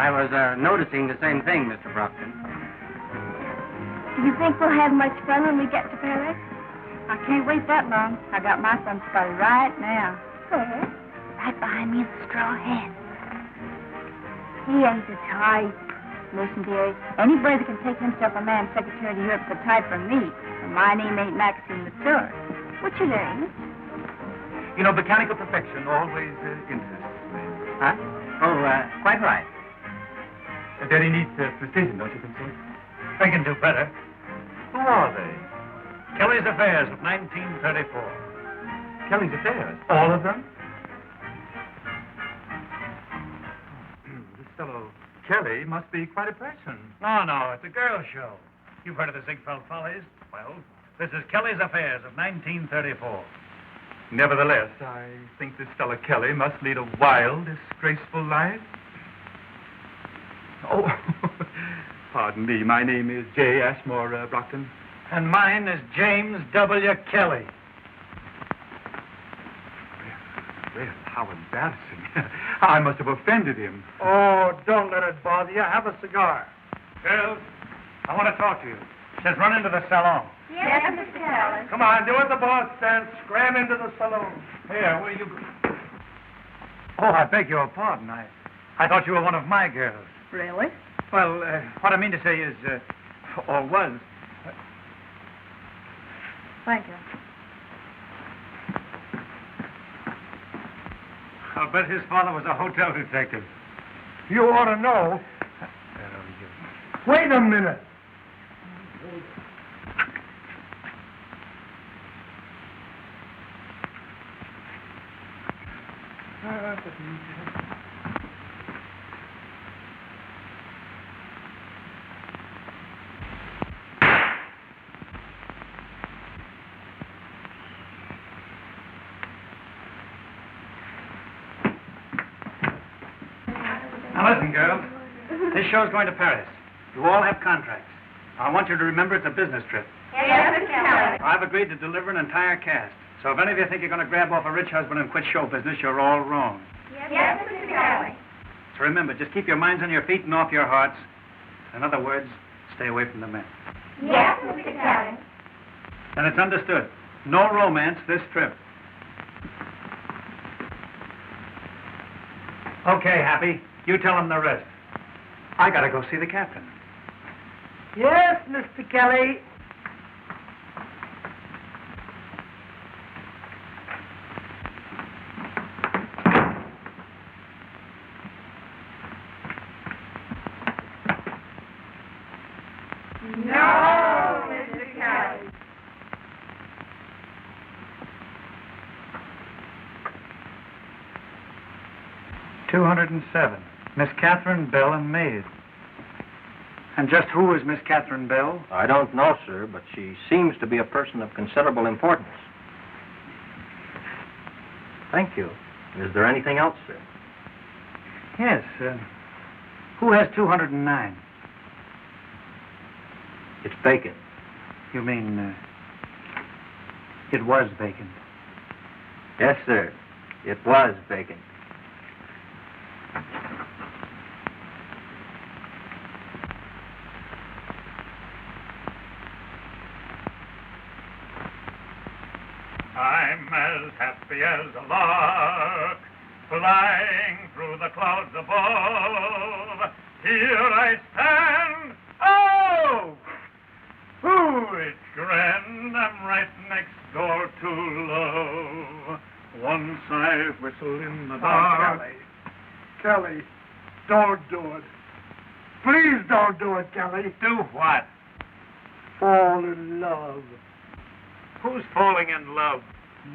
I was noticing the same thing, Mr. Brockton. Do you think we'll have much fun when we get to Paris? I can't wait that long. I got my fun spotted right now. Where? Right behind me in the straw hat. He ain't the type. Listen, dearie, anybody that can take himself a man secretary to Europe's the type for me. And my name ain't Maxine Latour. What's your name? You know, mechanical perfection always interests me. Huh? Oh, quite right. Daddy needs precision, don't you think so? I can do better. Who are they? Kelly's Affairs of 1934. Kelly's Affairs? All of them? This fellow Kelly must be quite a person. No, it's a girl show. You've heard of the Ziegfeld Follies? Well, this is Kelly's Affairs of 1934. Nevertheless, I think this fellow Kelly must lead a wild, disgraceful life. Oh, pardon me. My name is J. Ashmore Brockton. And mine is James W. Kelly. Well, how embarrassing. I must have offended him. Oh, don't let it bother you. Have a cigar. Girls, I want to talk to you. Just run into the salon. Yes, Mr. Kelly. Come on, do what the boss says. Scram into the saloon. Here, will you... Oh, I beg your pardon. I thought you were one of my girls. Really? Well, what I mean to say is, or was... Thank you. I'll bet his father was a hotel detective. You ought to know. Wait a minute. Now listen, girls. This show's going to Paris. You all have contracts. I want you to remember it's a business trip. Yes, Mr. Kelly. I've agreed to deliver an entire cast. So if any of you think you're going to grab off a rich husband and quit show business, you're all wrong. Yes, Mr. Kelly. So remember, just keep your minds on your feet and off your hearts. In other words, stay away from the men. Yes, Mr. Kelly. And it's understood. No romance this trip. Okay, Happy. You tell him the rest. I gotta go see the captain. Yes, Mr. Kelly. No, Mr. Kelly. $207. Miss Catherine Bell and maid. And just who is Miss Catherine Bell? I don't know, sir, but she seems to be a person of considerable importance. Thank you. Is there anything else, sir? Yes. Who has 209? It's vacant. You mean, it was vacant? Yes, sir. It was vacant. I'm as happy as a lark, flying through the clouds above. Here I stand. Oh! Ooh, it's grand. I'm right next door to love. Once I whistle in the dark. Kelly, don't do it. Please don't do it, Kelly. Do what? Fall in love. Who's falling in love?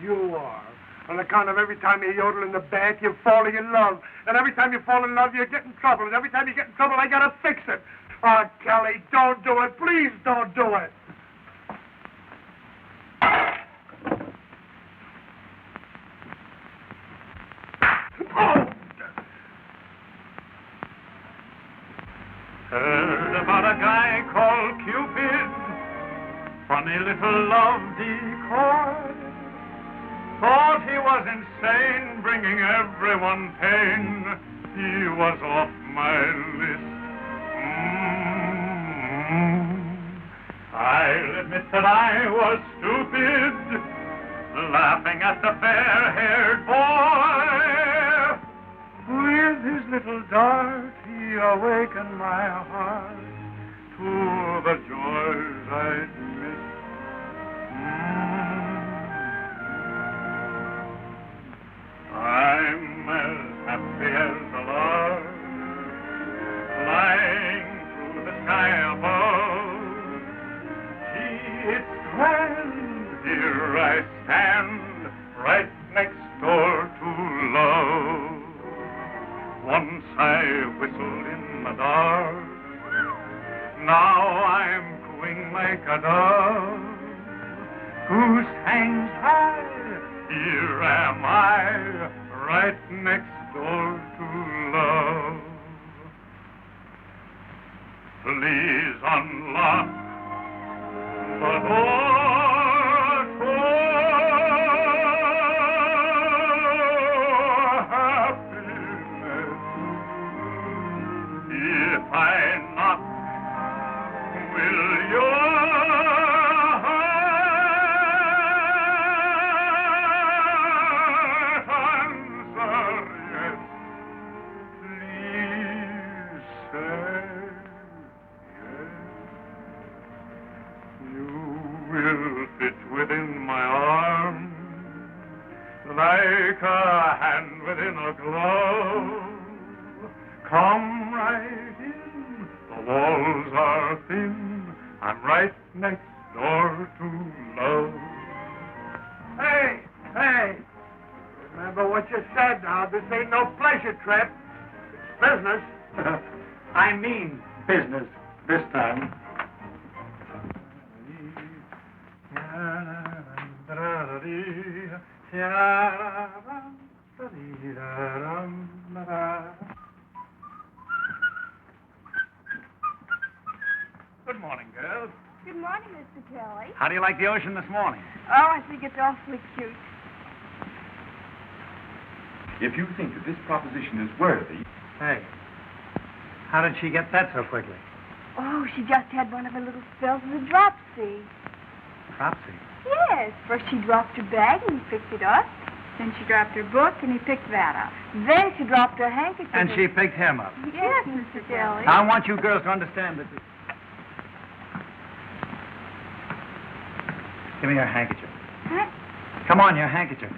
You are. On account of every time you yodel in the bath, you're falling in love. And every time you fall in love, you get in trouble. And every time you get in trouble, I gotta fix it. Oh, Kelly, don't do it. Please don't do it. Oh! Heard about a guy called Cupid, funny little love decoy. Thought he was insane, bringing everyone pain. He was off my list. I'll admit that I was stupid, laughing at the fair-haired boy. With his little dart, he awakened my heart to the joys I'd missed. I'm as happy as a lark, flying through the sky above. Gee, it's grand, here I stand, right next door to love. Once I whistled in the dark, now I'm cooing like a dove. Who hangs high? Here am I, right next door to love. Please unlock the door to happiness. If I knock, will your within my arm, like a hand within a glove. Come right in, the walls are thin, I'm right next door to love. Hey, hey! Remember what you said now. This ain't no pleasure trip. It's business. I mean business this time. Good morning, girls. Good morning, Mr. Kelly. How do you like the ocean this morning? Oh, I think it's awfully cute. If you think that this proposition is worthy... Hey, how did she get that so quickly? Oh, she just had one of her little spells of the dropsy. Dropsy? Yes. First she dropped her bag and he picked it up. Then she dropped her book and he picked that up. Then she dropped her handkerchief. And she picked him up. Yes, Mr. Kelly. I want you girls to understand that... Give me your handkerchief. Huh? Come on, your handkerchief.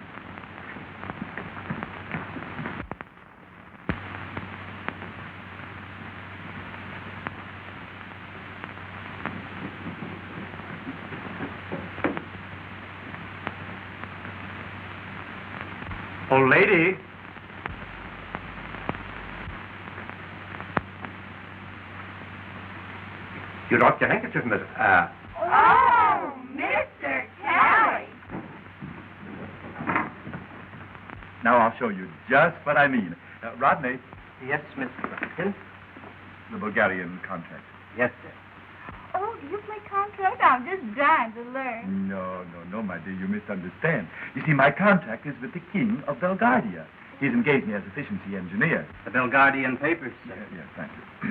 Old lady. You dropped your handkerchief, miss. Oh, Mr. Kelly. Now I'll show you just what I mean. Rodney, Yes, Mr. Robertson. the Bulgarian contract. Yes, sir. Oh, do you play contract? I'm just dying to learn. No, my dear, you misunderstand. You see, my contract is with the King of Bulgaria. He's engaged me as efficiency engineer. The Belgardian papers, sir. Yes, thank you.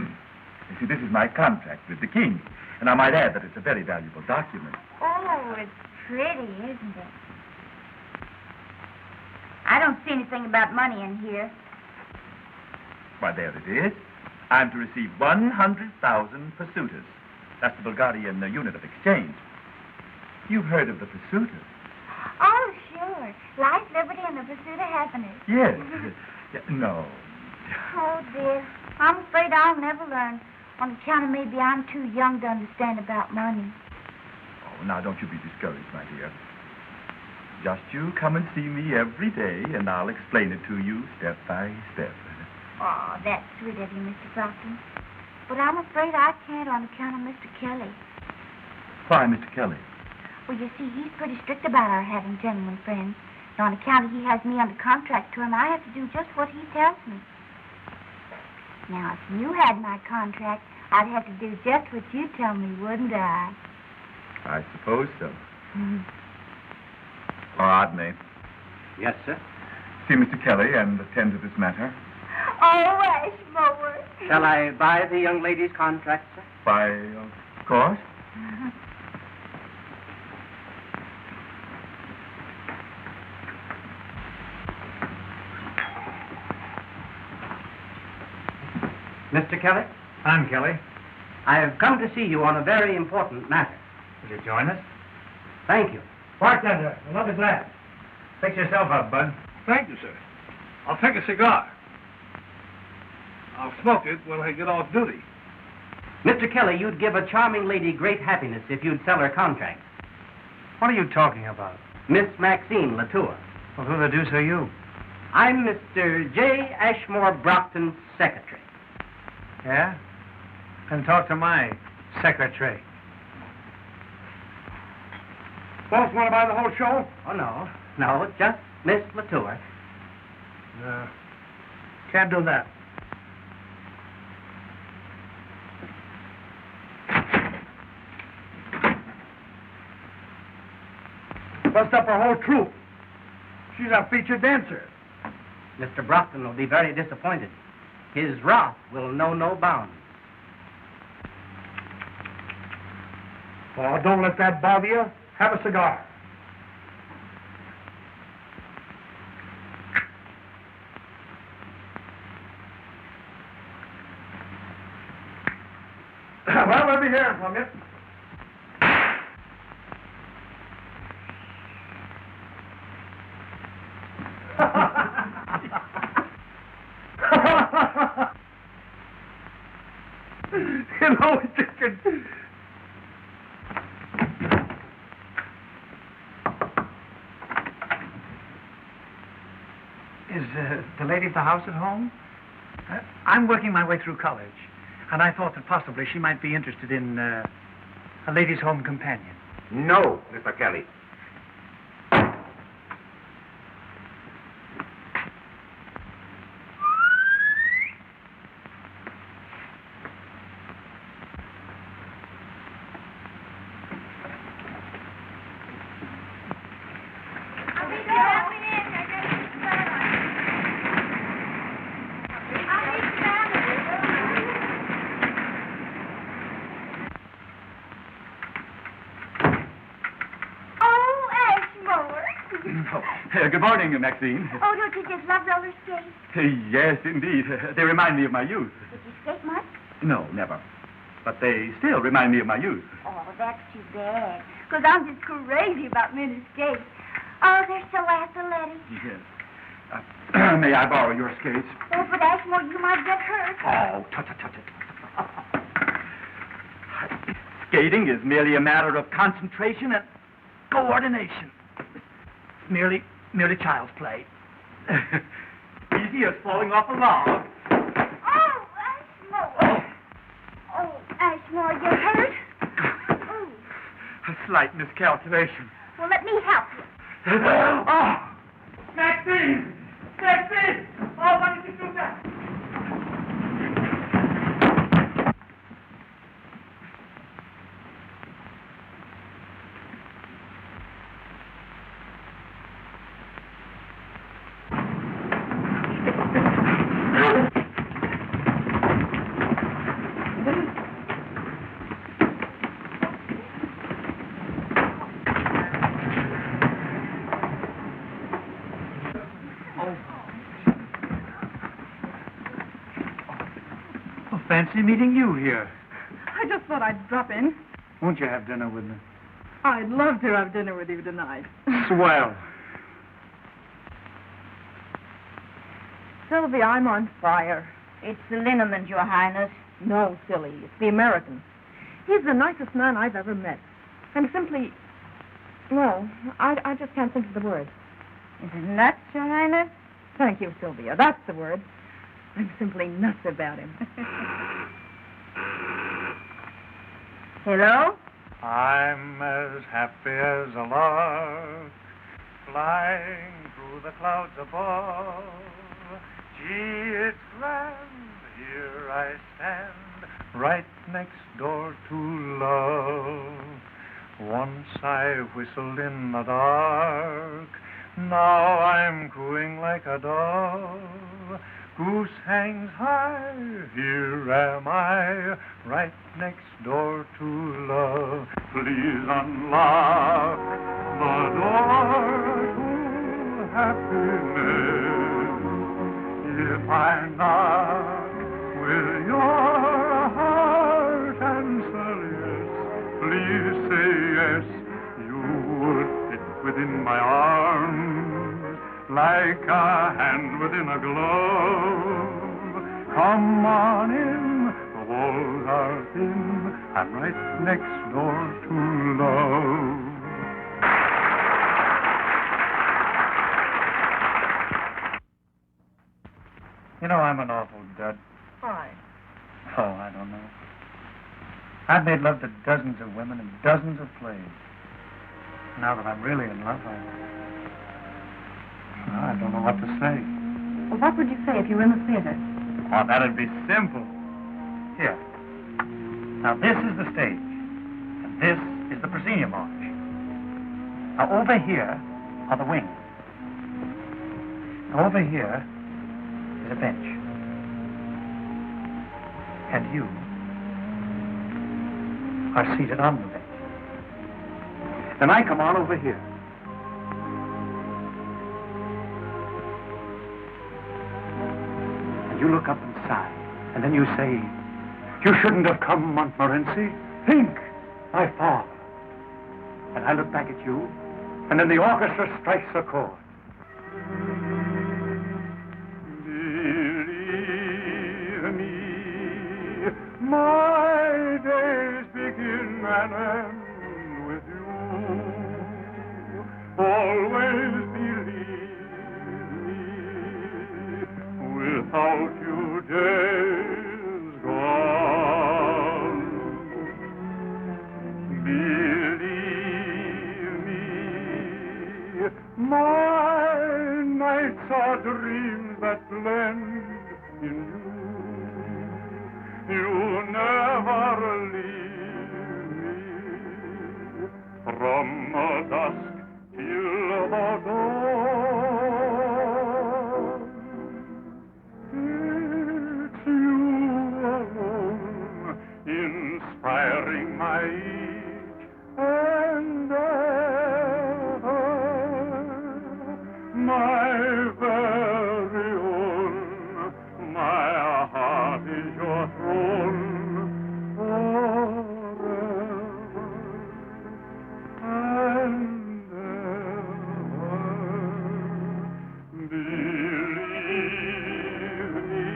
You see, this is my contract with the King. And I might add that it's a very valuable document. Oh, it's pretty, isn't it? I don't see anything about money in here. Why, there it is. I'm to receive 100,000 pursuiters. That's the Bulgarian unit of exchange. You've heard of the pursuiters? Oh, sure. Life, liberty, and the pursuit of happiness. Yes. No. Oh, dear. I'm afraid I'll never learn. On account of maybe I'm too young to understand about money. Oh, now, don't you be discouraged, my dear. Just you come and see me every day, and I'll explain it to you step by step. Oh, that's sweet of you, Mr. Brockton. But I'm afraid I can't on account of Mr. Kelly. Why, Mr. Kelly? Well, you see, he's pretty strict about our having gentlemen friends. And on account of he has me under contract to him, I have to do just what he tells me. Now, if you had my contract, I'd have to do just what you tell me, wouldn't I? I suppose so. Rodney, Yes, sir. see Mr. Kelly and attend to this matter. Ashmower. Shall I buy the young lady's contract, sir? Why, of course. Mr. Kelly, I'm Kelly. I have come to see you on a very important matter. Will you join us? Thank you. Bartender, another glass. Fix yourself up, bud. Thank you, sir. I'll take a cigar. I'll smoke it when I get off duty. Mr. Kelly, you'd give a charming lady great happiness if you'd sell her contract. What are you talking about? Miss Maxine Latour. Well, who the deuce are you? I'm Mr. J. Ashmore Brockton's secretary. Yeah? Then talk to my secretary. Boss, want to buy the whole show? Oh, no, just Miss Latour. Can't do that. Bust up our whole troupe. She's our featured dancer. Mr. Brockton will be very disappointed. His wrath will know no bounds. Oh, don't let that bother you. Have a cigar. Well, we'll be hearing from you. You know, chicken. Is the lady of the house at home? I'm working my way through college, and I thought that possibly she might be interested in a ladies' home companion. No, Mr. Kelly. Good morning, Maxine. Oh, don't you just love roller skates? Yes, indeed. They remind me of my youth. Did you skate much? No, never. But they still remind me of my youth. Oh, that's too bad. Because I'm just crazy about mini skates. Oh, they're so athletic. Yes. May I borrow your skates? Oh, but Ashmore, you might get hurt. Oh, tut. Skating is merely a matter of concentration and coordination. It's merely child's play. Easy as falling off a log. Oh, Ashmore. Oh, Ashmore, you're hurt? Oh. A slight miscalculation. Well, let me help you. Oh! Maxine! Maxine! Oh, why did you do that? Fancy meeting you here. I just thought I'd drop in. Won't you have dinner with me? I'd love to have dinner with you tonight. Swell. Sylvia, I'm on fire. It's the liniment, Your Highness. No, silly. It's the American. He's the nicest man I've ever met. I'm simply... Well, I just can't think of the word. Is it nuts, Your Highness? Thank you, Sylvia. That's the word. I'm simply nuts about him. Hello? I'm as happy as a lark, flying through the clouds above. Gee, it's grand, here I stand, right next door to love. Once I whistled in the dark, now I'm cooing like a dove. Goose hangs high, here am I, right next door to love. Please unlock the door to happiness. If I knock, will your heart answer yes? Please say yes, you would fit within my arms like a hand within a glove. Come on in, the walls are thin, I'm right next door to love. You know, I'm an awful dud. Why? Oh, I don't know. I've made love to dozens of women and dozens of plays. Now that I'm really in love, I don't know what to say. Well, what would you say if you were in the theater? Oh, that'd be simple. Here. Now, this is the stage, and this is the proscenium arch. Now, over here are the wings. Now, over here is a bench. And you are seated on the bench. Then I come on over here. And you look up and sigh. And then you say, "You shouldn't have come, Montmorency. Think, my father." And I look back at you, and then the orchestra strikes a chord. Believe me, my days begin and end with you. Always believe me, without you days gone. Believe me, my nights are dreams that blend in you. You never leave me from the dusk till the dawn. It's you alone, inspiring my each and every, my very own. My heart is your throne forever and ever. Believe me,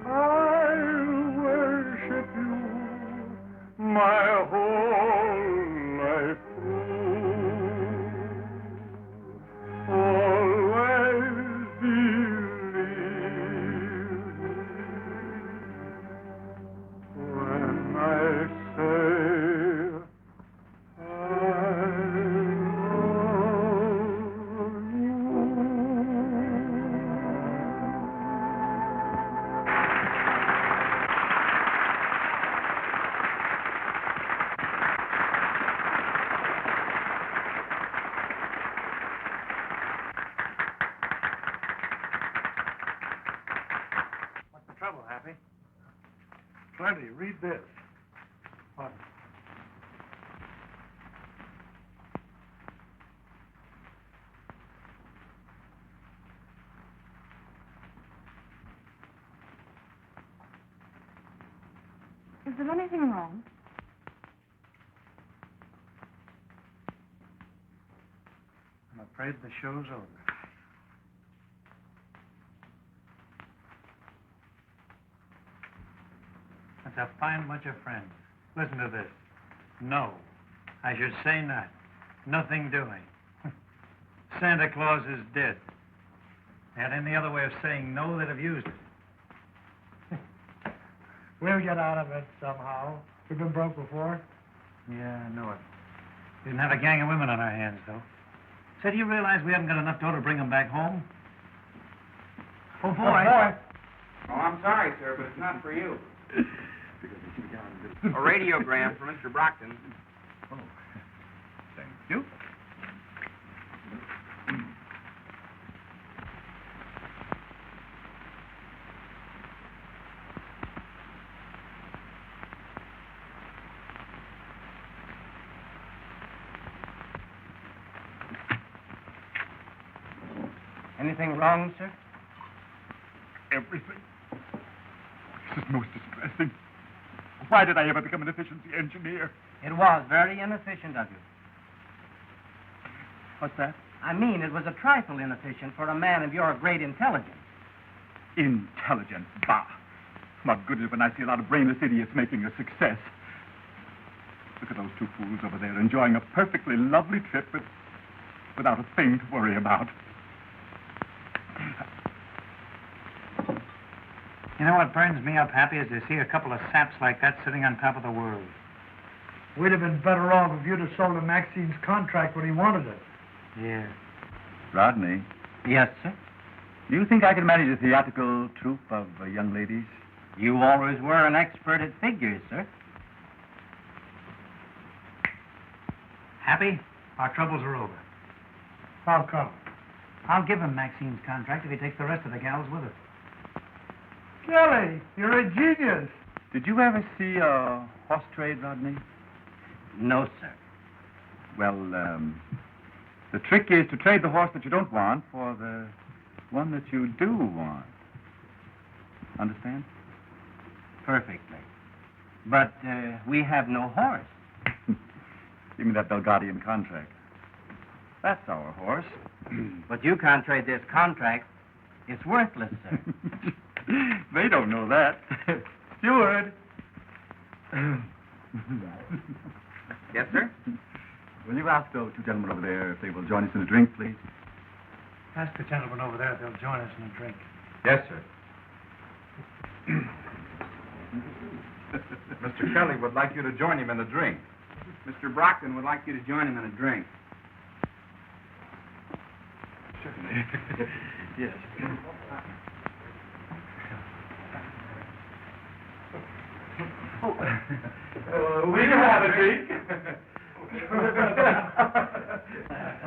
I'll worship you my whole life through. Always believe when I say I love you. What's the trouble, Happy? Plenty. Read this. What? Is there anything wrong? I'm afraid the show's over. That's a fine bunch of friends. Listen to this. No. I should say not. Nothing doing. Santa Claus is dead. They had any other way of saying no, they'd have used it. We'll get out of it somehow. We've been broke before. Yeah, I know it. We didn't have a gang of women on our hands, though. Say, do you realize we haven't got enough dough to bring them back home? Oh, boy. Oh, I'm sorry, sir, but it's not for you. A radiogram for Mr. Brockton. Oh, thank you. Anything wrong, sir? Everything. This is most distressing. Why did I ever become an efficiency engineer? It was very inefficient of you. What's that? I mean, it was a trifle inefficient for a man of your great intelligence. Intelligent. Bah. What good is it when I see a lot of brainless idiots making a success? Look at those two fools over there enjoying a perfectly lovely trip without a thing to worry about. You know what burns me up, Happy, is to see a couple of saps like that sitting on top of the world. We'd have been better off if you'd have sold him Maxine's contract when he wanted it. Yeah. Rodney, Yes, sir. do you think I can manage a theatrical troupe of young ladies? You always were an expert at figures, sir. Happy, our troubles are over. How come? I'll give him Maxine's contract if he takes the rest of the gals with her. Kelly, you're a genius. Did you ever see a horse trade, Rodney? No, sir. Well, the trick is to trade the horse that you don't want for the one that you do want. Understand? Perfectly. But we have no horse. Give me that Belgadian contract. That's our horse. But you can't trade this contract. It's worthless, sir. They don't know that. Steward. Yes, sir? Will you ask those two gentlemen over there if they will join us in a drink, please? Ask the gentleman over there if they'll join us in a drink. Yes, sir. Mr. Kelly would like you to join him in a drink. Mr. Brockton would like you to join him in a drink. Yes. Will you have a drink?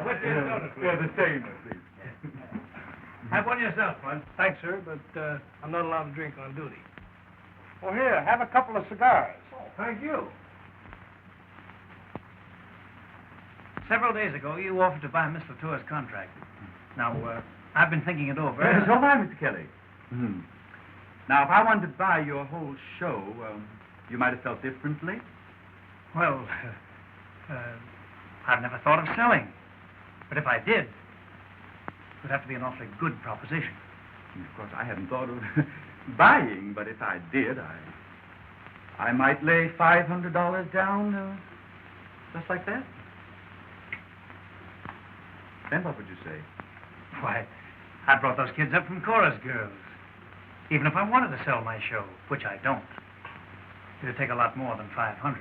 What's your soda, please? Yeah, the same, please. Have one yourself, Bud. Thanks, sir, but I'm not allowed to drink on duty. Well, here, have a couple of cigars. Thank you. Several days ago, you offered to buy Miss Latour's contract. Now, I've been thinking it over. So am I, Mr. Kelly. Now, if I wanted to buy your whole show, you might have felt differently. Well, I've never thought of selling. But if I did, it would have to be an awfully good proposition. Of course, I hadn't thought of buying, but if I did, I might lay $500 down, just like that. Then what would you say? Why, I brought those kids up from chorus girls. Even if I wanted to sell my show, which I don't, it'd take a lot more than $500.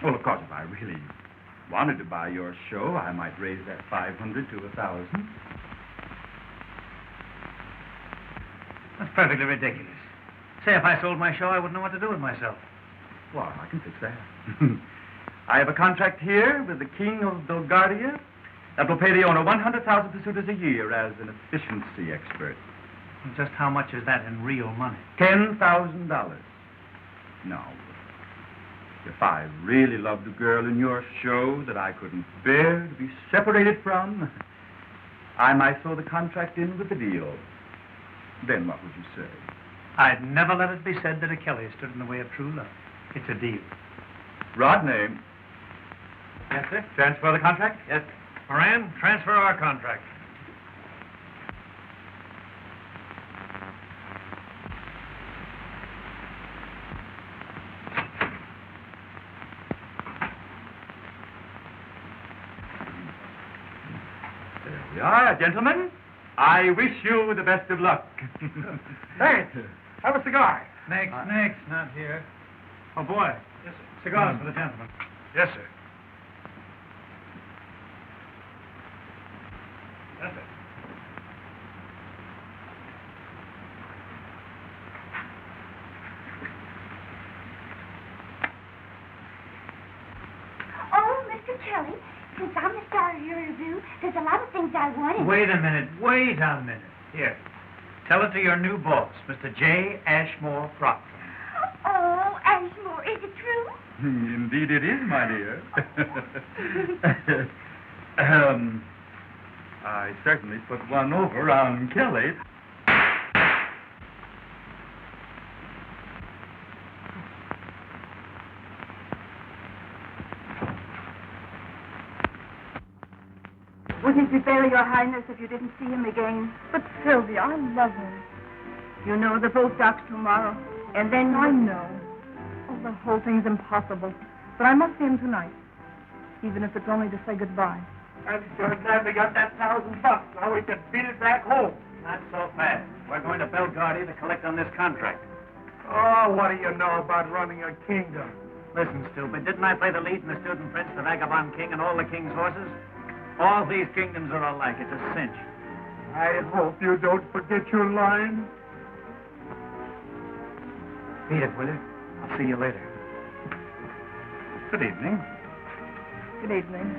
Well, of course, if I really wanted to buy your show, I might raise that $500 to $1,000. That's perfectly ridiculous. Say, if I sold my show, I wouldn't know what to do with myself. Well, I can fix that. I have a contract here with the King of Bulgaria that will pay the owner 100,000 pursuiters a year as an efficiency expert. And just how much is that in real money? $10,000. Now, if I really loved a girl in your show that I couldn't bear to be separated from, I might throw the contract in with the deal. Then what would you say? I'd never let it be said that a Kelly stood in the way of true love. It's a deal. Rodney. Yes, sir? Transfer the contract? Yes. Moran, transfer our contract. There we are, gentlemen. I wish you the best of luck. Hey, have a cigar. Next, not here. Oh, boy. Yes, sir. Cigars for the gentleman. Yes, sir. Yes, sir. Oh, Mr. Kelly, since I'm the star of your review, there's a lot of things I wanted. Wait a minute. Here. Tell it to your new boss, Mr. J. Ashmore Proctor. Oh, Ashmore, is it true? Indeed it is, my dear. I certainly put one over on Kelly. Wouldn't it be better, Your Highness, if you didn't see him again? But, Sylvia, I love him. You know, the boat docks tomorrow. And then... I know. Oh, the whole thing's impossible. But I must see him tonight. Even if it's only to say goodbye. I'm sure glad we got that $1,000. Now we can beat it back home. Not so fast. We're going to Belgrade to collect on this contract. Oh, what do you know about running a kingdom? Listen, stupid, didn't I play the lead in The Student Prince, The Vagabond King, and All the King's Horses? All these kingdoms are alike. It's a cinch. I hope you don't forget your line. Beat it, will you? I'll see you later. Good evening. Good evening.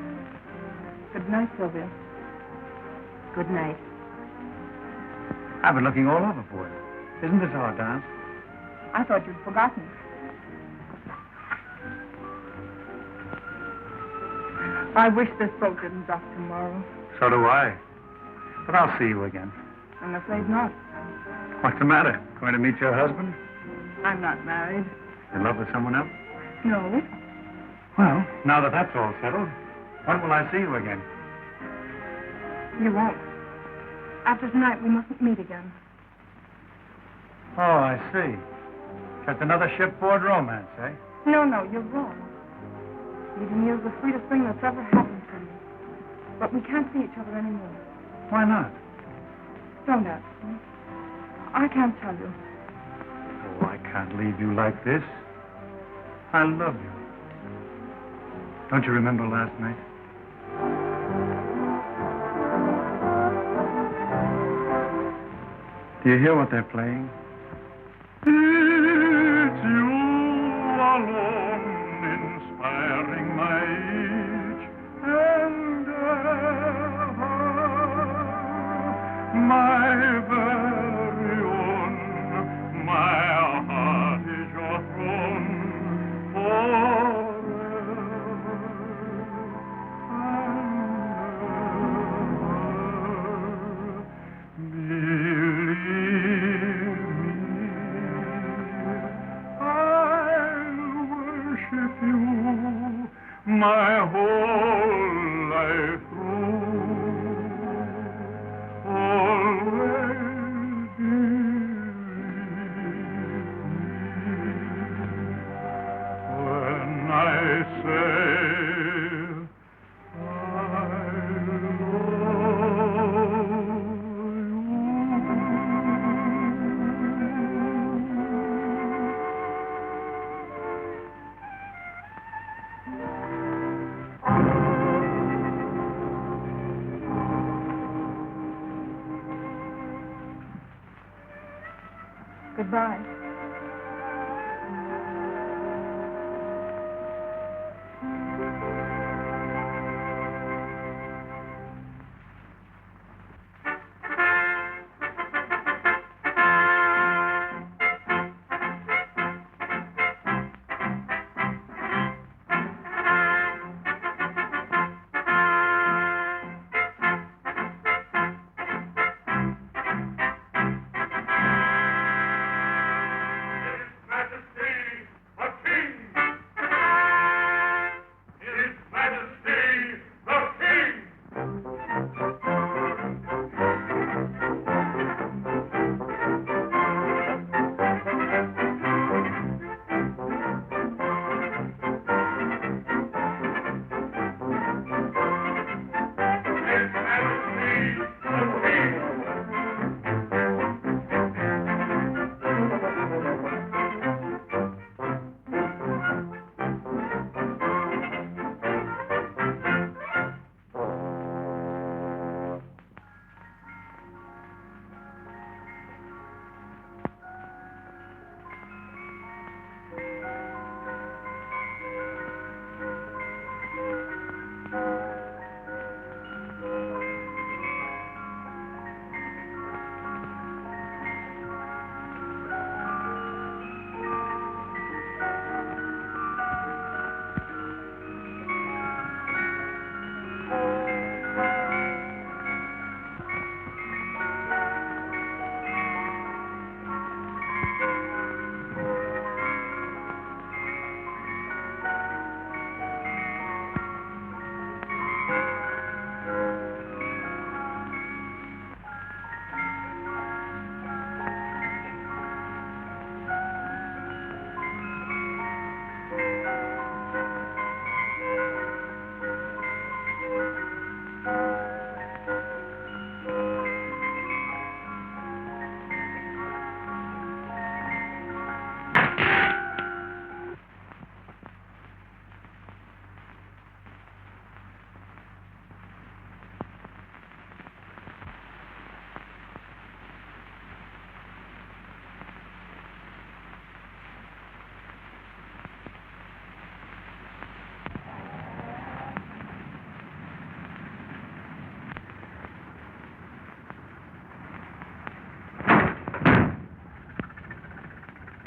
Good night, Sylvia. Good night. I've been looking all over for you. Isn't this our dance? I thought you'd forgotten. I wish this boat didn't dock tomorrow. So do I. But I'll see you again. I'm afraid not. What's the matter? Going to meet your husband? I'm not married. In love with someone else? No. Well, now that that's all settled, when will I see you again? You won't. After tonight, we mustn't meet again. Oh, I see. Just another shipboard romance, eh? No, you're wrong. Meeting you is the sweetest thing that's ever happened to me. But we can't see each other anymore. Why not? Don't ask me. I can't tell you. Oh, I can't leave you like this. I love you. Don't you remember last night? Do you hear what they're playing? It's you alone inspiring my each endeavor, my very own. My heart is your throne forever and ever. Believe my whole life through, always when I say I love Goodbye.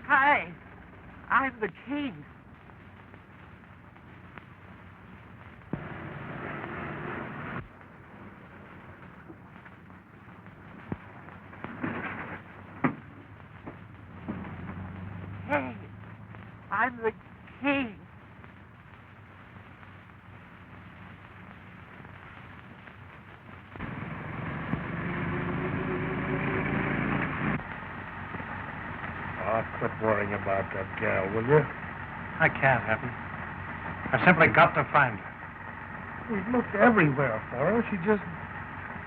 Hi. I'm the king. Hey, I'm the king. Oh, quit worrying about that gal, will you? I can't, Happy. I've simply got to find her. We've looked everywhere for her. She just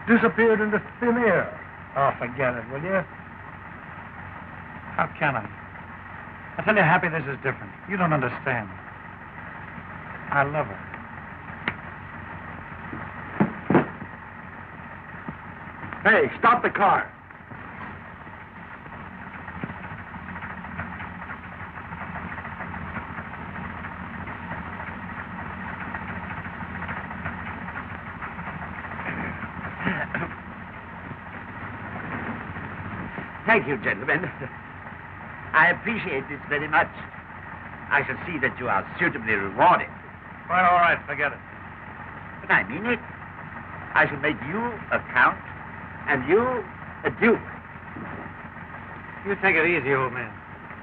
disappeared into thin air. Oh, forget it, will you? How can I? I tell you, Happy, this is different. You don't understand. I love her. Hey, stop the car. Thank you, gentlemen. I appreciate this very much. I shall see that you are suitably rewarded. Well, all right, forget it. But I mean it. I shall make you a count and you a duke. You take it easy, old man.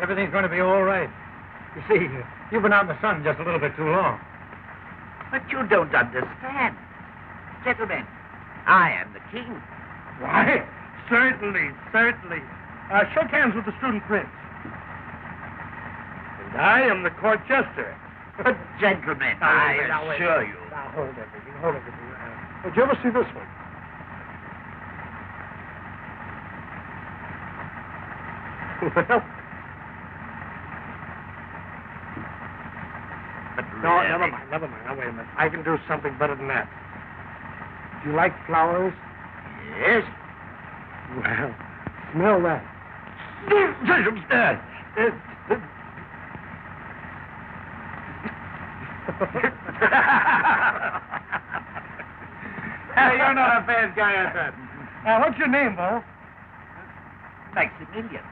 Everything's going to be all right. You see, you've been out in the sun just a little bit too long. But you don't understand. Gentlemen, I am the king. Why? Certainly, certainly. Shake hands with the student prince. And I am the court jester. But gentlemen, I assure you. Now, hold everything, hold everything. Did you ever see this one? Well... But No, really... never mind. Now, wait a minute. I can do something better than that. Do you like flowers? Yes. Well, smell that. Hey, you're not a bad guy at that. What's your name, Bo? Maximilian.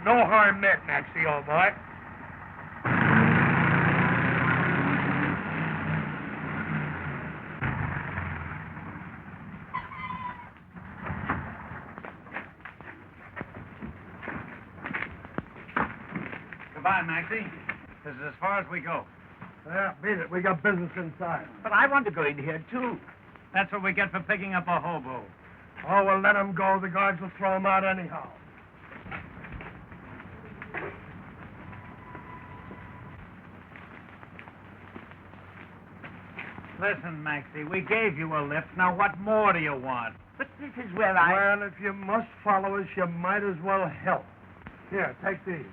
No harm meant, Maxie, old boy. Goodbye, Maxie. This is as far as we go. Yeah, beat it. We got business inside. But I want to go in here, too. That's what we get for picking up a hobo. Oh, well, let him go. The guards will throw him out anyhow. Listen, Maxie, we gave you a lift. Now, what more do you want? But this is where I... Well, if you must follow us, you might as well help. Here, take these.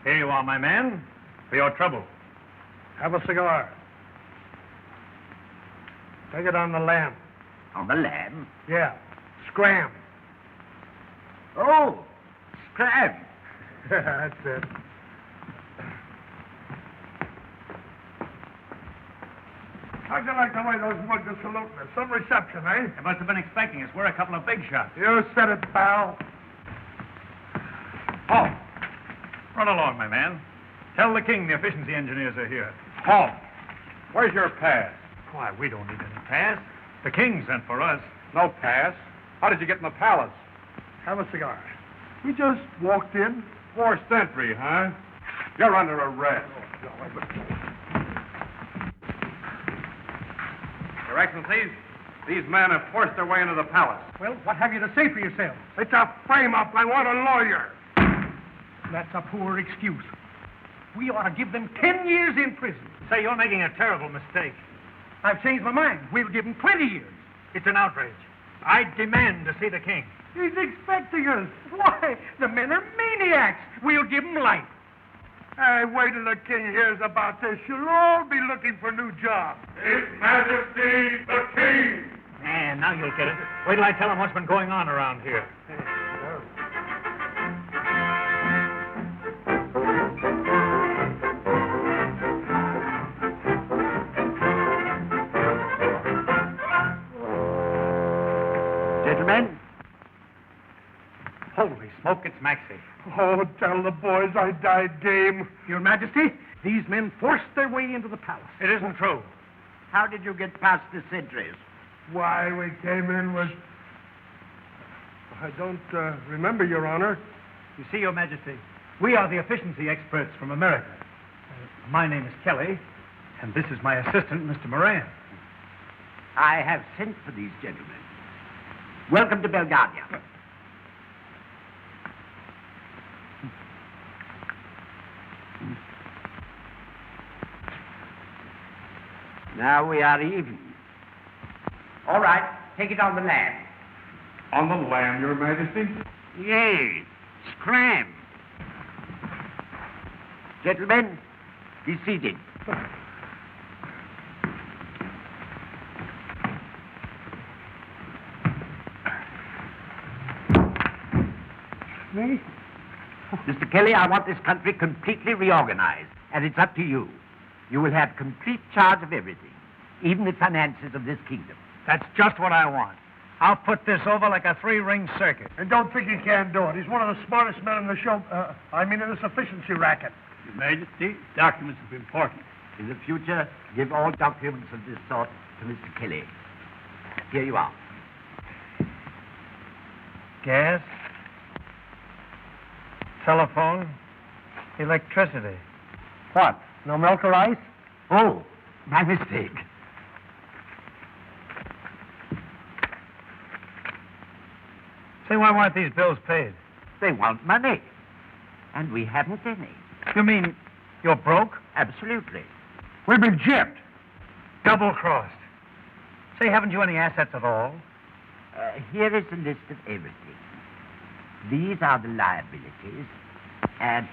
Here you are, my man, for your trouble. Have a cigar. Take it on the lamb. On the lamb? Yeah. Scram. Oh, scram. That's it. How'd you like the way those mugs are saluting us? Some reception, eh? They must have been expecting us. We're a couple of big shots. You said it, pal. Halt. Run along, my man. Tell the king the efficiency engineers are here. Halt. Where's your pass? Why, we don't need any pass. The king sent for us. No pass. How did you get in the palace? Have a cigar. We just walked in. Forced entry, huh? You're under arrest. Your Excellencies, these men have forced their way into the palace. Well, what have you to say for yourself? It's a frame-up. I want a lawyer. That's a poor excuse. We ought to give them 10 years in prison. Say, you're making a terrible mistake. I've changed my mind. We'll give them 20 years. It's an outrage. I demand to see the king. He's expecting us. Why? The men are maniacs. We'll give them life. Hey, wait till the king hears about this. You'll all be looking for new jobs. His Majesty the King! And now you'll get it. Wait till I tell him what's been going on around here. Gentlemen. Holy smoke, it's Maxie. Oh, tell the boys I died game. Your Majesty, these men forced their way into the palace. It isn't true. How did you get past the sentries? Why, we came in with... I don't remember, Your Honor. You see, Your Majesty, we are the efficiency experts from America. My name is Kelly, and this is my assistant, Mr. Moran. I have sent for these gentlemen. Welcome to Belgravia. Now we are even. All right, take it on the land. On the land, Your Majesty? Yes, scram. Gentlemen, be seated. Me? Mr. Kelly, I want this country completely reorganized, and it's up to you. You will have complete charge of everything, even the finances of this kingdom. That's just what I want. I'll put this over like a three-ring circuit. And don't think he can't do it. He's one of the smartest men in the show. In this efficiency racket. Your Majesty, documents are important. In the future, give all documents of this sort to Mr. Kelly. Here you are. Gas, telephone, electricity. What? No milk or ice? Oh, my mistake. Say, why weren't these bills paid? They want money, and we haven't any. You mean you're broke? Absolutely. We've been gypped. Double-crossed. Say, haven't you any assets at all? Here is a list of everything. These are the liabilities, and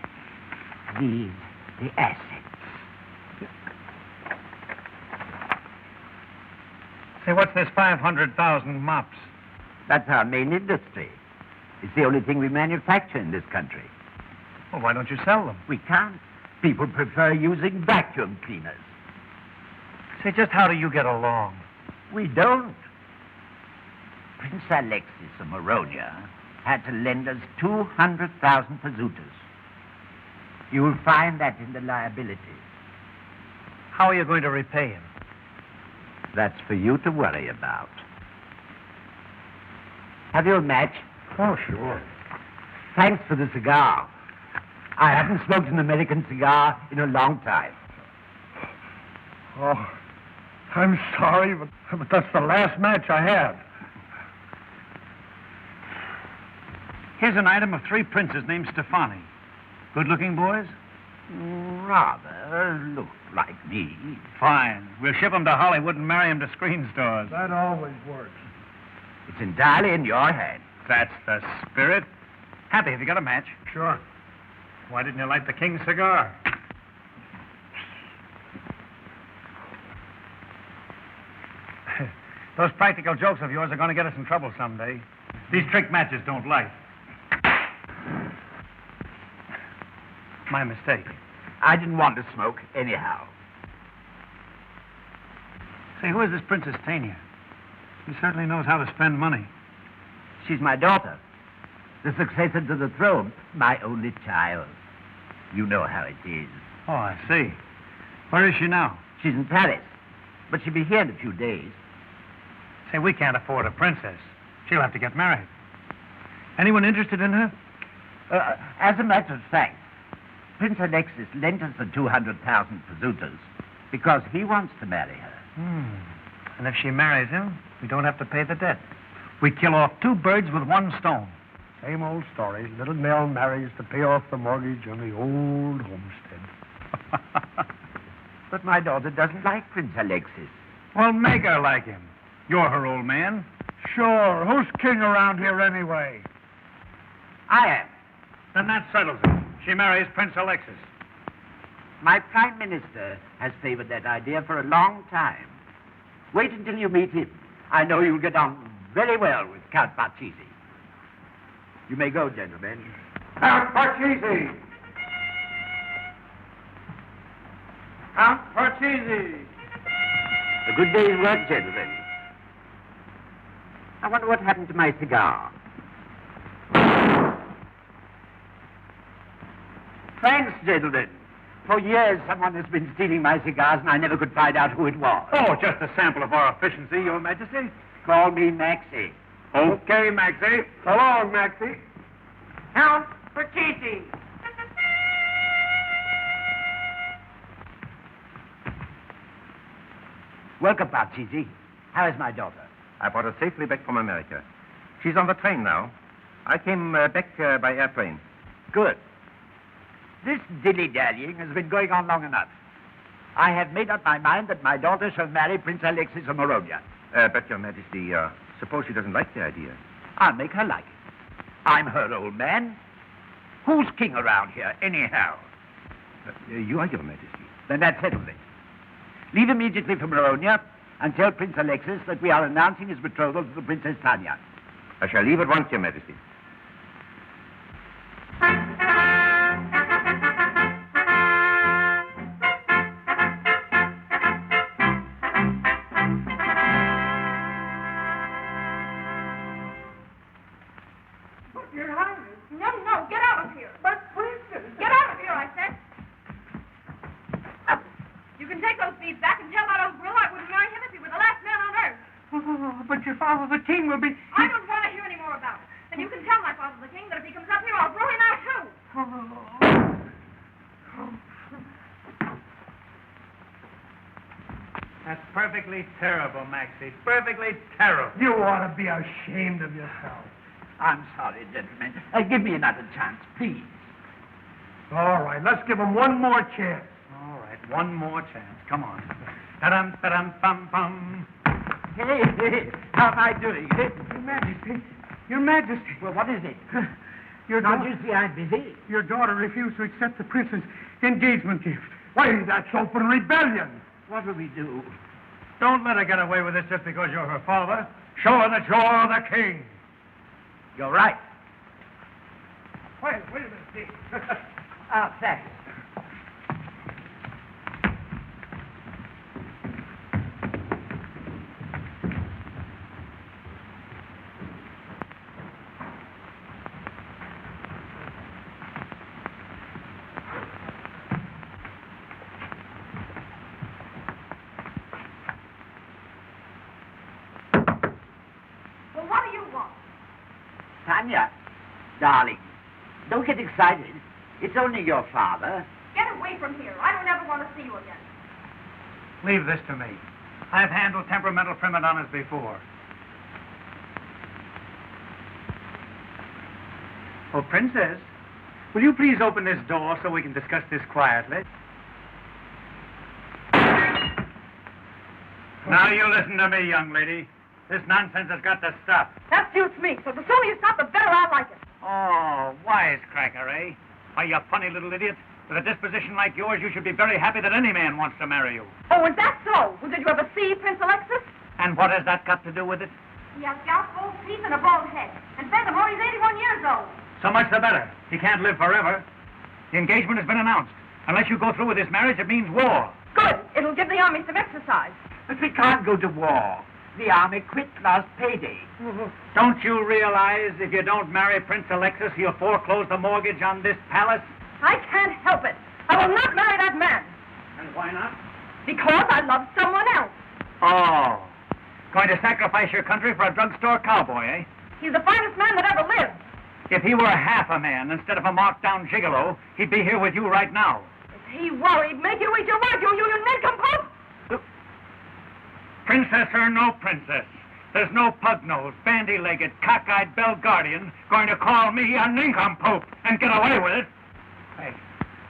these the assets. Say, what's this 500,000 mops? That's our main industry. It's the only thing we manufacture in this country. Well, why don't you sell them? We can't. People prefer using vacuum cleaners. Say, just how do you get along? We don't. Prince Alexis of Moronia had to lend us 200,000 pesetas. You'll find that in the liabilities. How are you going to repay him? That's for you to worry about. Have you a match? Oh, sure. Thanks for the cigar. I haven't smoked an American cigar in a long time. Oh, I'm sorry, but that's the last match I had. Here's an item of 3 princes named Stefani. Good-looking boys? Rather look like me. Fine. We'll ship them to Hollywood and marry them to screen stores. That always works. It's entirely in your hands. That's the spirit. Happy, have you got a match? Sure. Why didn't you light the king's cigar? Those practical jokes of yours are going to get us in trouble someday. These trick matches don't light. My mistake. I didn't want to smoke anyhow. Say, who is this Princess Tania? She certainly knows how to spend money. She's my daughter. The successor to the throne. My only child. You know how it is. Oh, I see. Where is she now? She's in Paris. But she'll be here in a few days. Say, we can't afford a princess. She'll have to get married. Anyone interested in her? As a matter of fact, Prince Alexis lent us the 200,000 pesetas because he wants to marry her. And if she marries him, we don't have to pay the debt. We kill off 2 birds with 1 stone. Same old story. Little Nell marries to pay off the mortgage on the old homestead. But my daughter doesn't like Prince Alexis. Well, make her like him. You're her old man. Sure. Who's king around here anyway? I am. Then that settles it. She marries Prince Alexis. My prime minister has favored that idea for a long time. Wait until you meet him. I know you'll get on very well with Count Parcheesi. You may go, gentlemen. Count Parcheesi! Count Parcheesi! A good day's work, gentlemen. I wonder what happened to my cigar. Thanks, gentlemen. For years, someone has been stealing my cigars, and I never could find out who it was. Oh, just a sample of our efficiency, Your Majesty. Call me Maxie. Okay, Maxie. So long, Maxie. Count Parcheesi. Welcome, Parcheesi. How is my daughter? I brought her safely back from America. She's on the train now. I came back by airplane. Good. This dilly-dallying has been going on long enough. I have made up my mind that my daughter shall marry Prince Alexis of Moronia. But, Your Majesty, suppose she doesn't like the idea. I'll make her like it. I'm her old man. Who's king around here, anyhow? You are, Your Majesty. Then that's settled it. Leave immediately for Moronia and tell Prince Alexis that we are announcing his betrothal to the Princess Tania. I shall leave at once, Your Majesty. Your Highness. No, get out of here. But, Princess. Get out of here, I said. You can take those beads back and tell that old grill I wouldn't marry him if he were the last man on earth. Oh, but your father, the king, will be... I don't want to hear any more about it. And you can tell my father, the king, that if he comes up here, I'll throw him out, too. That's perfectly terrible, Maxie. Perfectly terrible. You ought to be ashamed of yourself. I'm sorry, gentlemen. Give me another chance, please. All right, let's give him one more chance. All right, one more chance. Come on. Ta-dum, ta-dum, bum. Hey, how am I doing? Your Majesty. Your Majesty. Well, what is it? Your Don't daughter, you see I'm busy? your daughter refused to accept the prince's engagement gift. Why, that's open rebellion. What will we do? Don't let her get away with this just because you're her father. Show her that you're the king. You're right. Wait a minute, Steve. Thanks. Well, what do you want? Tania, darling, don't get excited. It's only your father. Get away from here. I don't ever want to see you again. Leave this to me. I've handled temperamental prima donnas before. Oh, Princess, will you please open this door so we can discuss this quietly? Now you listen to me, young lady. This nonsense has got to stop. That suits me, so the sooner you stop, the better I like it. Oh, wisecracker, eh? Why, you funny little idiot. With a disposition like yours, you should be very happy that any man wants to marry you. Oh, is that so? Well, did you ever see Prince Alexis? And what has that got to do with it? He has gout, gold teeth, and a bald head. And furthermore, he's 81 years old. So much the better. He can't live forever. The engagement has been announced. Unless you go through with this marriage, it means war. Good. It'll give the army some exercise. But we can't go to war. The army quit last payday. Don't you realize if you don't marry Prince Alexis, you'll foreclose the mortgage on this palace? I can't help it. I will not marry that man. And why not? Because I love someone else. Oh. Going to sacrifice your country for a drugstore cowboy, eh? He's the finest man that ever lived. If he were half a man instead of a marked-down gigolo, he'd be here with you right now. If he were, he'd make you eat your words, you nincompoop. Princess or no princess, there's no pug-nosed, bandy-legged, cockeyed Belgardian going to call me a nincompoop and get away with it. Hey,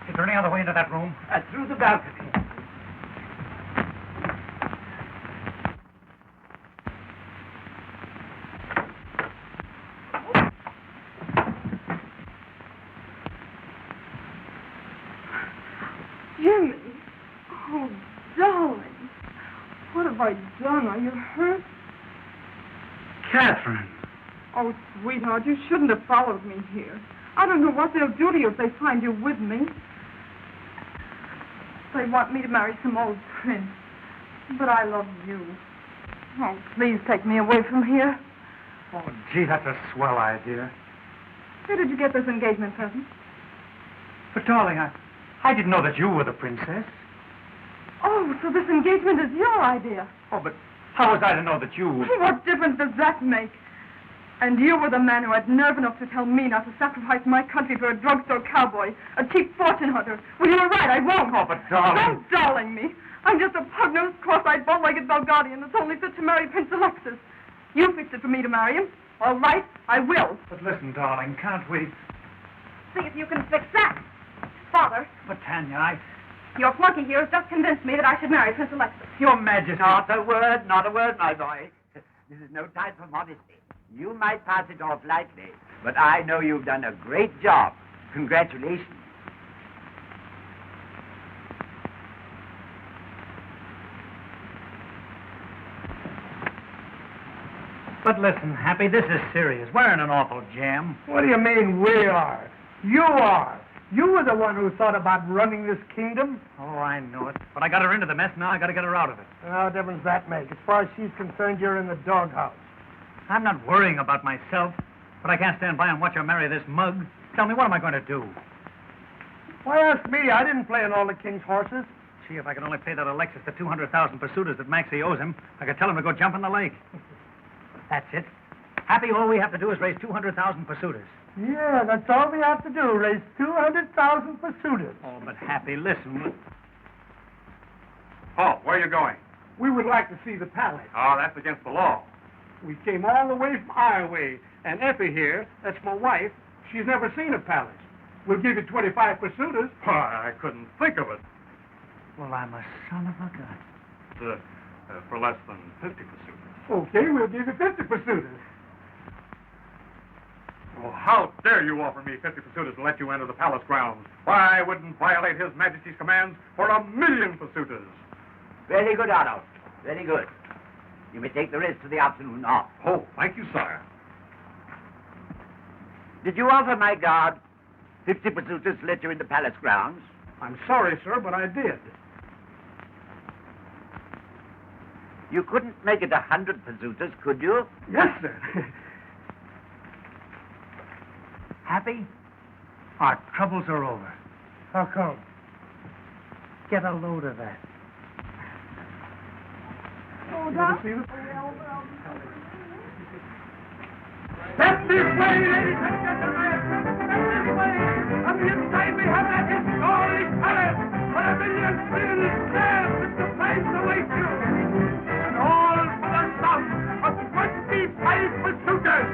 is there any other way into that room? Through the balcony. Jimmy. Oh, darling. What have I done? Are you hurt? Catherine. Oh, sweetheart, you shouldn't have followed me here. I don't know what they'll do to you if they find you with me. They want me to marry some old prince. But I love you. Oh, please take me away from here. Oh, gee, that's a swell idea. Where did you get this engagement present? But, darling, I didn't know that you were the princess. Oh, so this engagement is your idea. Oh, but how was I to know that you... What difference does that make? And you were the man who had nerve enough to tell me not to sacrifice my country for a drugstore cowboy, a cheap fortune hunter. Well, you were right, I won't. Oh, but darling... Don't darling me. I'm just a pug-nosed, cross-eyed, bow-legged Belgardian that's only fit to marry Prince Alexis. You fixed it for me to marry him. All right, I will. But listen, darling, can't we... See if you can fix that. Father. But, Tanya, Your flunky here has just convinced me that I should marry Prince Alexis. Your Majesty... Not a word, my boy. This is no time for modesty. You might pass it off lightly, but I know you've done a great job. Congratulations. But listen, Happy, this is serious. We're in an awful jam. What do you mean, we are? You are. You were the one who thought about running this kingdom. Oh, I know it. But I got her into the mess, now I got to get her out of it. What difference does that make? As far as she's concerned, you're in the doghouse. I'm not worrying about myself, but I can't stand by and watch her marry this mug. Tell me, what am I going to do? Why ask me? I didn't play on all the king's horses. Gee, if I could only pay that Alexis the 200,000 pursuiters that Maxie owes him, I could tell him to go jump in the lake. That's it. Happy, all we have to do is raise 200,000 pursuiters. Yeah, that's all we have to do, raise 200,000 pursuiters. Oh, but Happy, listen. Oh, where are you going? We would like to see the palace. Oh, that's against the law. We came all the way from Ioway, and Effie here, that's my wife, she's never seen a palace. We'll give you 25 pursuiters. Why, I couldn't think of it. Well, I'm a son of a gun. For less than 50 pursuiters. Okay, we'll give you 50 pursuiters. Well, how dare you offer me 50 pursuiters to let you enter the palace grounds? Why, I wouldn't violate His Majesty's commands for 1,000,000 pursuiters. Very good, Otto. Very good. You may take the rest of the afternoon off. Oh, thank you, sire. Did you offer my guard 50 pursuiters to let you in the palace grounds? I'm sorry, sir, but I did. You couldn't make it 100 pursuiters, could you? Yes, sir. Happy? Our troubles are over. How come? Get a load of that. Oh, Doc. Step this way, ladies and gentlemen. Step this way. On the inside, we have that historic palace where 1,000,000 citizens stand with the place await you. And all for the sum of 25 pursuiters.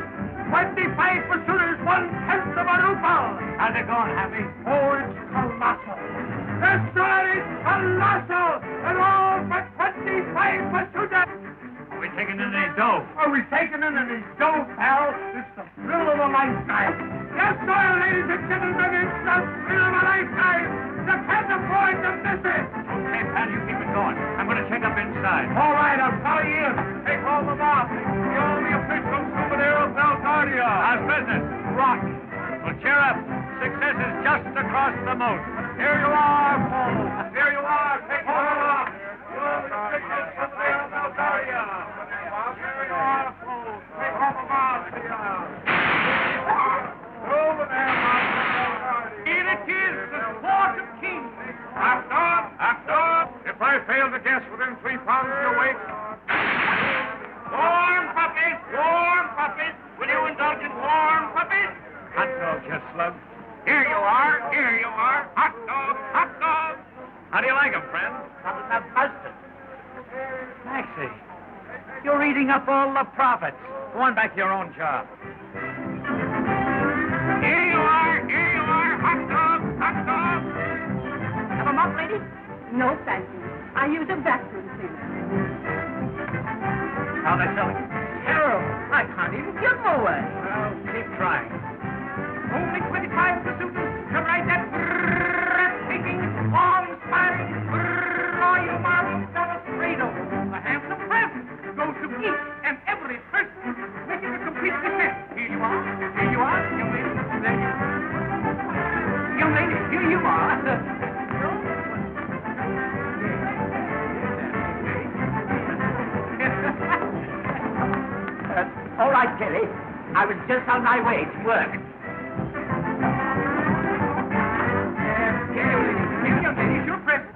25 pursuiters, 1/10 of a ruble. How's it going, Happy? Oh, it's colossal. Yes, sir, it's colossal. And all for 25 pursuiters. Are we taking in any dough? Are we taking in any dough, pal? It's the thrill of a lifetime. Yes, sir, ladies and gentlemen, it's the thrill of a lifetime. You can't afford to miss it. Okay, Pat, you keep it going. I'm going to check up inside. All right, I'll follow you in. Take all the mops. The only official souvenir of Belgardia. How's business? Rock. Well, cheer up. Success is just across the moat. Here you are, folks. Here you are. Take all the mops. The only official souvenir of Belgardia. Here you are, folks. Take all the mops here. Over there, mops of Belgardia. Here it is, the sport of kings. After. If I fail to guess within 3 pounds of your weight. Warm puppies. Will you indulge in warm puppies? Hot dog, you slug. Here you are. Hot dog. How do you like 'em, friend? Some of them busted. Maxie, you're eating up all the profits. Go on back to your own job. Here you are. Hot dog. Have a mop, lady? No, thank you. I use a bathroom cleaner. How they selling? Terrible. I can't even give them away. Well, keep trying. Only 25 pursuiters to ride that breathtaking, awe-inspiring, royal marble Demonstrado. A handsome present goes to each and every person just on my way to work. Here, young ladies, your present.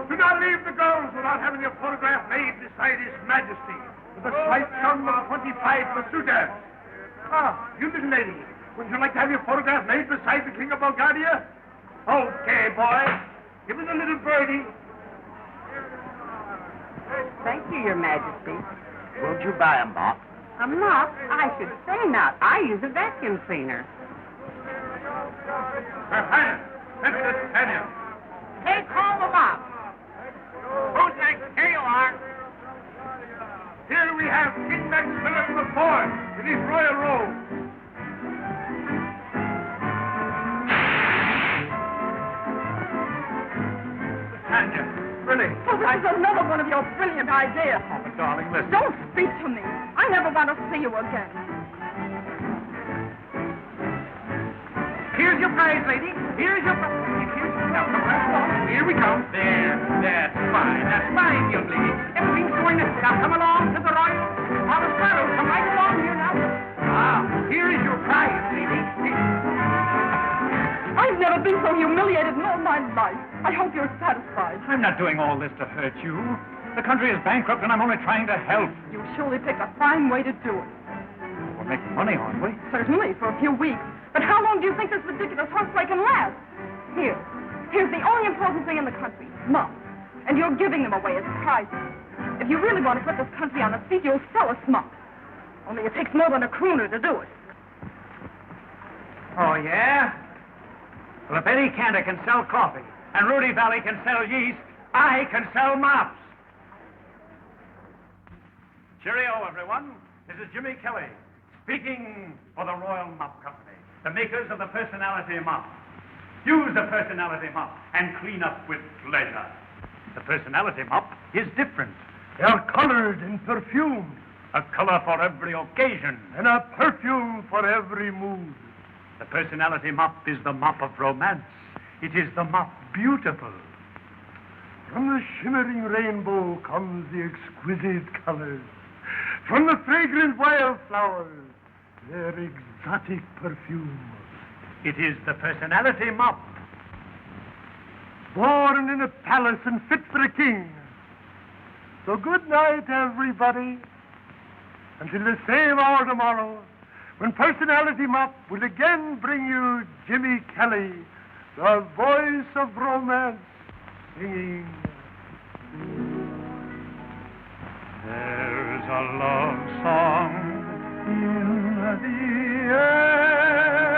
Do not leave the girls without having your photograph made beside His Majesty with a slight sum of 25 pasutas. Ah, you little lady, would you like to have your photograph made beside the King of Bulgaria? Okay, boy. Give me the little birdie. Thank you, Your Majesty. Won't you buy a mop? A mop? I should say not. I use a vacuum cleaner. Her Highness, Princess Tania. Hey, call the mop. Who's next? Here you are. Here we have King Maximilian IV in his royal robe. Tania, really? Oh, this is another one of your brilliant ideas. Oh, but darling, listen. Don't speak to me. I never want to see you again. Here's your prize, lady. Here's your prize. Now, come on. Here we go. There. That's fine. That's fine, young lady. Everything's going to... Now, come along to the Royal Palace Ballroom. Come right along here now. Ah, here is your prize, lady. I've never been so humiliated in all my life. I hope you're satisfied. I'm not doing all this to hurt you. The country is bankrupt, and I'm only trying to help. You surely picked a fine way to do it. We're making money, aren't we? Certainly, for a few weeks. But how long do you think this ridiculous horseplay can last? Here's the only important thing in the country, mops. And you're giving them away as prizes. If you really want to put this country on its feet, you'll sell us mops. Only it takes more than a crooner to do it. Oh, yeah? Well, if Eddie Cantor can sell coffee, and Rudy Valley can sell yeast, I can sell mops. Cheerio, everyone. This is Jimmy Kelly, speaking for the Royal Mop Company, the makers of the Personality Mop. Use the Personality Mop and clean up with pleasure. The Personality Mop is different. They are colored and perfumed, A color for every occasion. and a perfume for every mood. The Personality Mop is the mop of romance. It is the mop beautiful. From the shimmering rainbow comes the exquisite colors. From the fragrant wildflowers, their exotic perfume. It is the Personality Mop. Born in a palace and fit for a king. So good night, everybody. Until the same hour tomorrow, when Personality Mop will again bring you Jimmy Kelly, the voice of romance, singing. There's a love song in the air.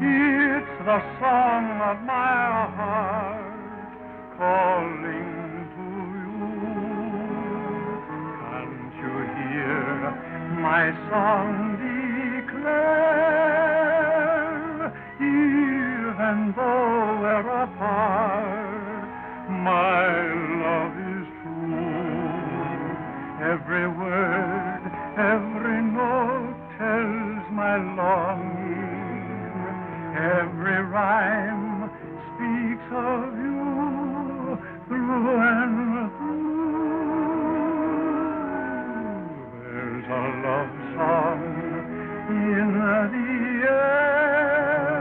It's the song of my heart calling to you. Can't you hear my song declare? Even though we're apart, my love is true. Every word, every note tells my longing. Every rhyme speaks of you through and through. There's a love song in the air.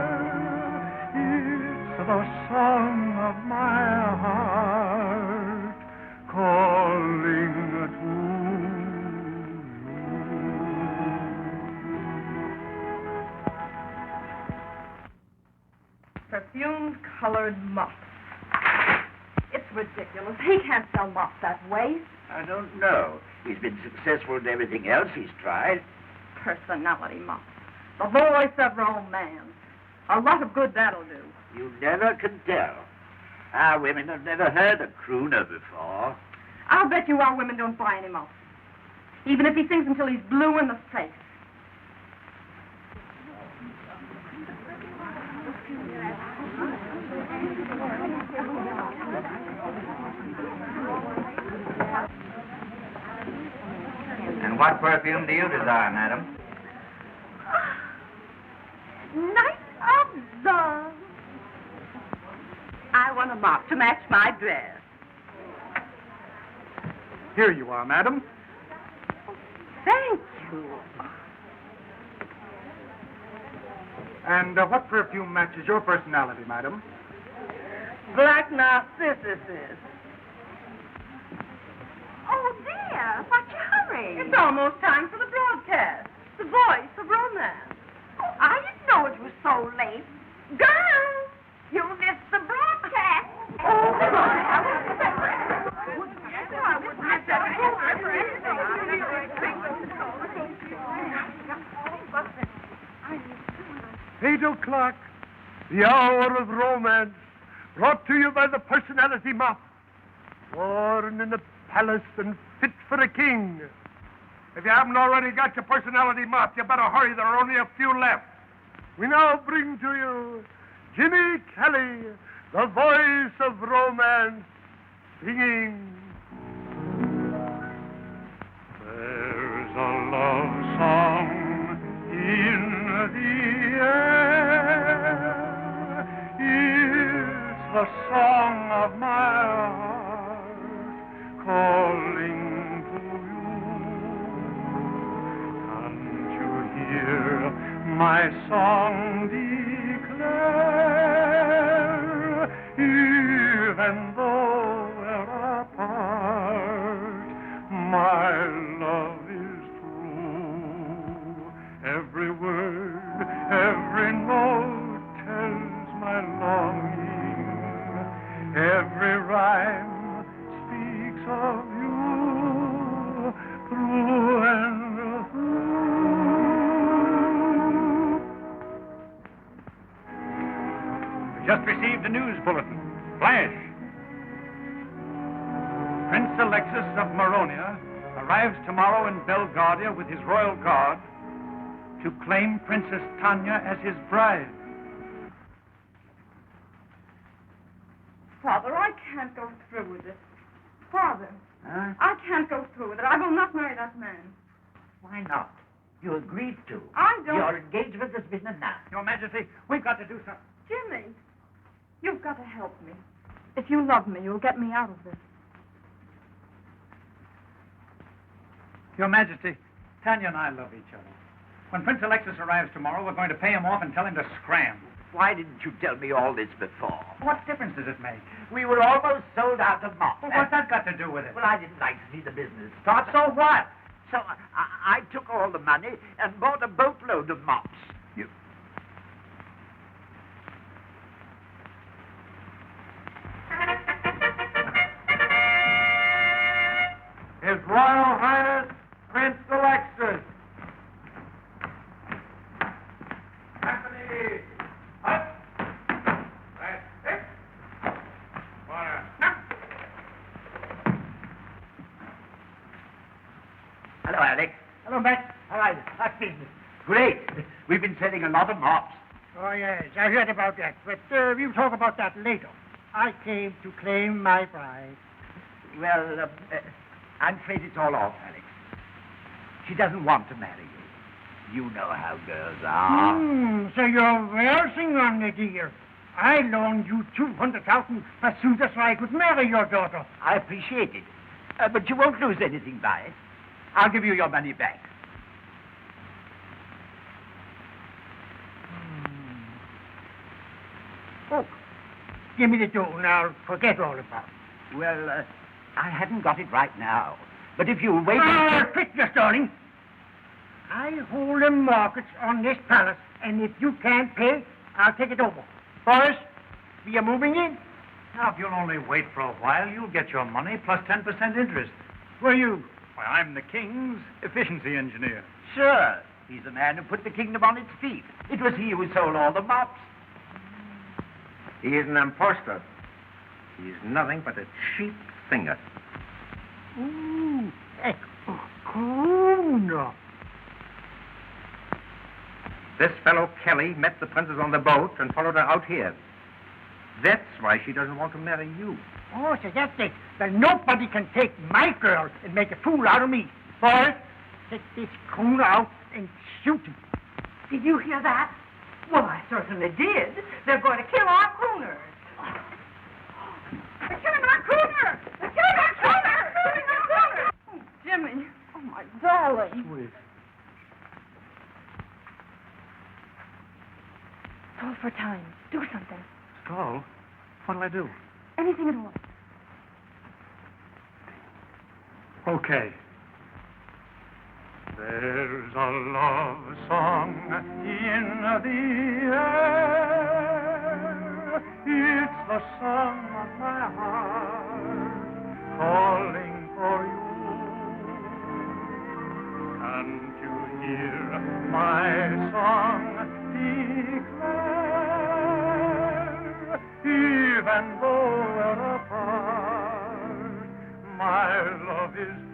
It's the song of my heart calling to you. Perfumed colored mops. It's ridiculous. He can't sell mops that way. I don't know. He's been successful in everything else he's tried. Personality mops. The voice of romance. A lot of good that'll do. You never can tell. Our women have never heard a crooner before. I'll bet you our women don't buy any mops. Even if he sings until he's blue in the face. And what perfume do you desire, madam? Night of love. I want a mop to match my dress. Here you are, madam. Thank you. And what perfume matches your personality, madam? Black narcissus. Oh, dear. What's your hurry? It's almost time for the broadcast. The voice of romance. Oh, I didn't know it was so late. Girls, you missed the broadcast. Eight o'clock, the hour of romance, brought to you by the personality mop. Born in the palace and fit for a king. If you haven't already got your personality mop, you better hurry. There are only a few left. We now bring to you Jimmy Kelly, the voice of romance, singing. There's a love song in the air. It's the song of my heart calling to you. Can't you hear my song declare? Even though we're apart, my love is true. Every word, every note tells my longing. Every rhyme speaks of you through and through. We just received a news bulletin. Flash. Prince Alexis of Moronia arrives tomorrow in Belgravia with his royal guard to claim Princess Tania as his bride. Father, I can't go through with it. Father, I can't go through with it. I will not marry that man. Why not? You agreed to. I don't... Your engagement has been announced. Your Majesty, we've got to do something. Jimmy, you've got to help me. If you love me, you'll get me out of this. Your Majesty, Tanya and I love each other. When Prince Alexis arrives tomorrow, we're going to pay him off and tell him to scram. Why didn't you tell me all this before? What difference does it make? We were almost sold out of mops. Well, what's that got to do with it? Well, I didn't like to see the business start, so what? So I took all the money and bought a boatload of mops. His Royal Highness, Prince Alexis. Company, up. Hello, Alex. Hello, Matt. How are you? How's business? Great. We've been selling a lot of mops. Oh, yes, I heard about that, but we'll talk about that later. I came to claim my bride. Well, I'm afraid it's all off, Alex. She doesn't want to marry you. You know how girls are. So you're versing on the deal. I loaned you 200,000 pursuiters so I could marry your daughter. I appreciate it. But you won't lose anything by it. I'll give you your money back. Oh, give me the dough and I'll forget all about it. Well, I haven't got it right now. But if you wait... Quickness, darling. I hold the markets on this palace, and if you can't pay, I'll take it over. Boris, we are moving in. Now, if you'll only wait for a while, you'll get your money plus 10% interest. Who are you? Why, I'm the king's efficiency engineer. Sure. He's the man who put the kingdom on its feet. It was he who sold all the mops. He is an impostor. He's nothing but a cheap singer. Ooh, a crooner. This fellow Kelly met the princess on the boat and followed her out here. That's why she doesn't want to marry you. Oh, so that's it. Well, nobody can take my girl and make a fool out of me. Boys, take this crooner out and shoot him. Did you hear that? Well, I certainly did. They're going to kill our crooners. They're killing our crooner! They're killing our crooner! Oh, Jimmy. Oh, my darling. Sweet. Stall for time. Do something. Stall? What'll I do? Anything at all. Okay. There's a love song in the air. It's the song of my heart calling for you. Can't you hear my song declare? Even though we're apart, my love is